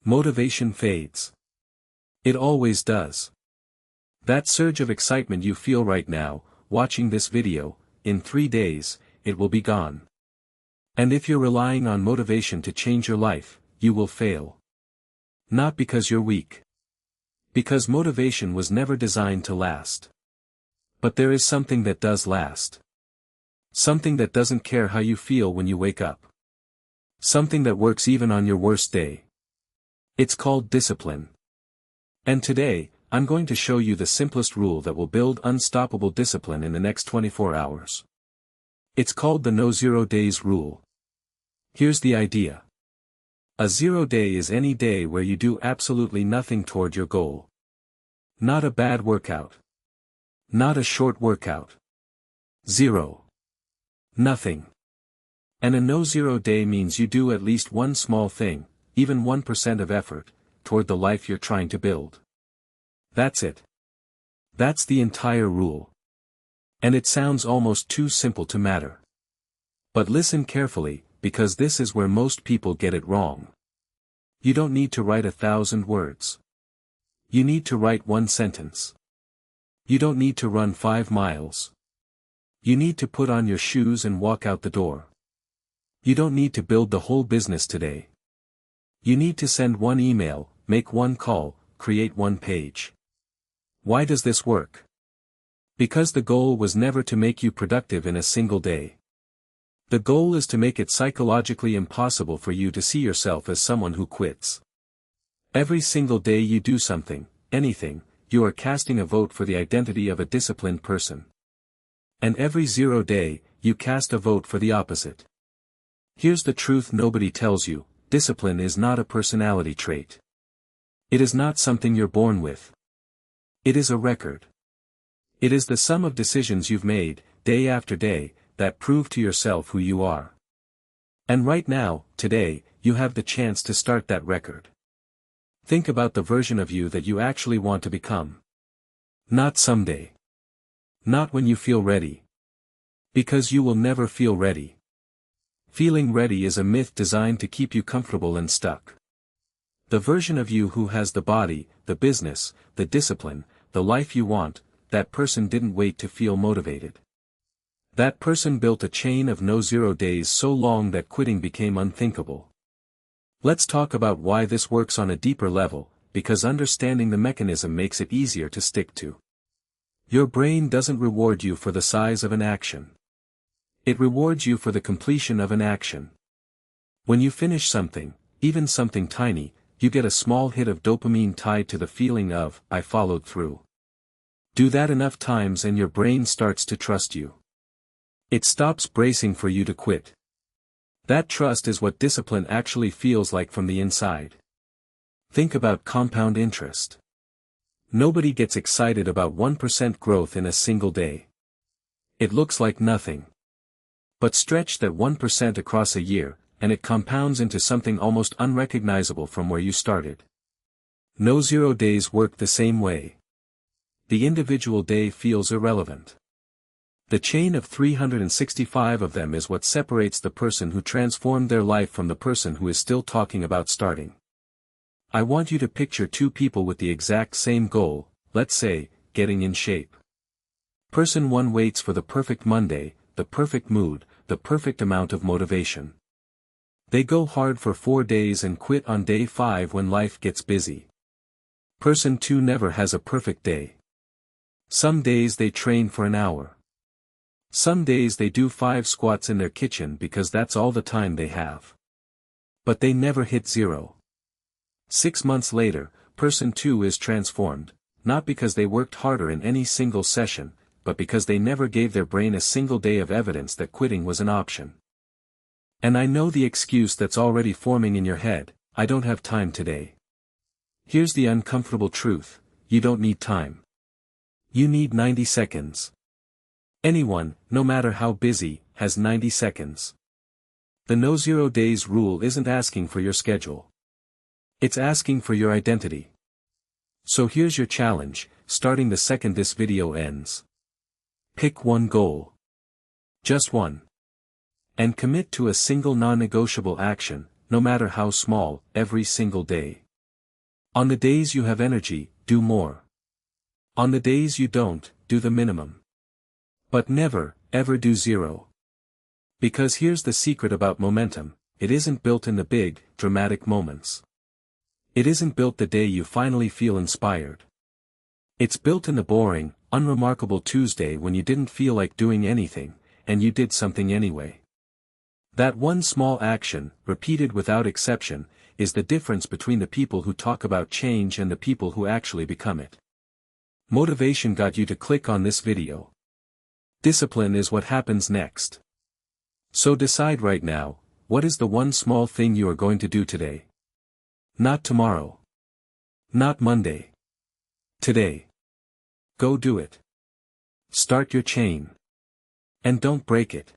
Motivation fades. It always does. That surge of excitement you feel right now, watching this video, in 3 days, it will be gone. And if you're relying on motivation to change your life, you will fail. Not because you're weak. Because motivation was never designed to last. But there is something that does last. Something that doesn't care how you feel when you wake up. Something that works even on your worst day. It's called discipline. And today, I'm going to show you the simplest rule that will build unstoppable discipline in the next 24 hours. It's called the No 0 Days Rule. Here's the idea. A 0 day is any day where you do absolutely nothing toward your goal. Not a bad workout. Not a short workout. 0. Nothing. And a No 0 day means you do at least one small thing, even 1% of effort, toward the life you're trying to build. That's it. That's the entire rule. And it sounds almost too simple to matter. But listen carefully, because this is where most people get it wrong. You don't need to write 1,000 words. You need to write 1 sentence. You don't need to run 5 miles. You need to put on your shoes and walk out the door. You don't need to build the whole business today. You need to send 1 email, make 1 call, create 1 page. Why does this work? Because the goal was never to make you productive in a single day. The goal is to make it psychologically impossible for you to see yourself as someone who quits. Every single day you do something, anything, you are casting a vote for the identity of a disciplined person. And every 0 day, you cast a vote for the opposite. Here's the truth nobody tells you: discipline is not a personality trait. It is not something you're born with. It is a record. It is the sum of decisions you've made, day after day, that prove to yourself who you are. And right now, today, you have the chance to start that record. Think about the version of you that you actually want to become. Not someday. Not when you feel ready. Because you will never feel ready. Feeling ready is a myth designed to keep you comfortable and stuck. The version of you who has the body, the business, the discipline, the life you want, that person didn't wait to feel motivated. That person built a chain of No 0 days so long that quitting became unthinkable. Let's talk about why this works on a deeper level, because understanding the mechanism makes it easier to stick to. Your brain doesn't reward you for the size of an action. It rewards you for the completion of an action. When you finish something, even something tiny, you get a small hit of dopamine tied to the feeling of, I followed through. Do that enough times and your brain starts to trust you. It stops bracing for you to quit. That trust is what discipline actually feels like from the inside. Think about compound interest. Nobody gets excited about 1% growth in a single day. It looks like nothing. But stretch that 1% across a year, and it compounds into something almost unrecognizable from where you started. No 0 days work the same way. The individual day feels irrelevant. The chain of 365 of them is what separates the person who transformed their life from the person who is still talking about starting. I want you to picture 2 people with the exact same goal, let's say, getting in shape. Person 1 waits for the perfect Monday, the perfect mood, the perfect amount of motivation. They go hard for 4 days and quit on day 5 when life gets busy. Person 2 never has a perfect day. Some days they train for an hour. Some days they do 5 squats in their kitchen because that's all the time they have. But they never hit 0. 6 months later, person 2 is transformed, not because they worked harder in any single session, but because they never gave their brain a single day of evidence that quitting was an option. And I know the excuse that's already forming in your head: I don't have time today. Here's the uncomfortable truth: you don't need time. You need 90 seconds. Anyone, no matter how busy, has 90 seconds. The No 0 days rule isn't asking for your schedule. It's asking for your identity. So here's your challenge, starting the second this video ends. Pick 1 goal. Just 1. And commit to a single non-negotiable action, no matter how small, every single day. On the days you have energy, do more. On the days you don't, do the minimum. But never, ever do zero. Because here's the secret about momentum, it isn't built in the big, dramatic moments. It isn't built the day you finally feel inspired. It's built in the boring, unremarkable Tuesday when you didn't feel like doing anything, and you did something anyway. That one small action, repeated without exception, is the difference between the people who talk about change and the people who actually become it. Motivation got you to click on this video. Discipline is what happens next. So decide right now, what is the one small thing you are going to do today? Not tomorrow. Not Monday. Today. Go do it. Start your chain. And don't break it.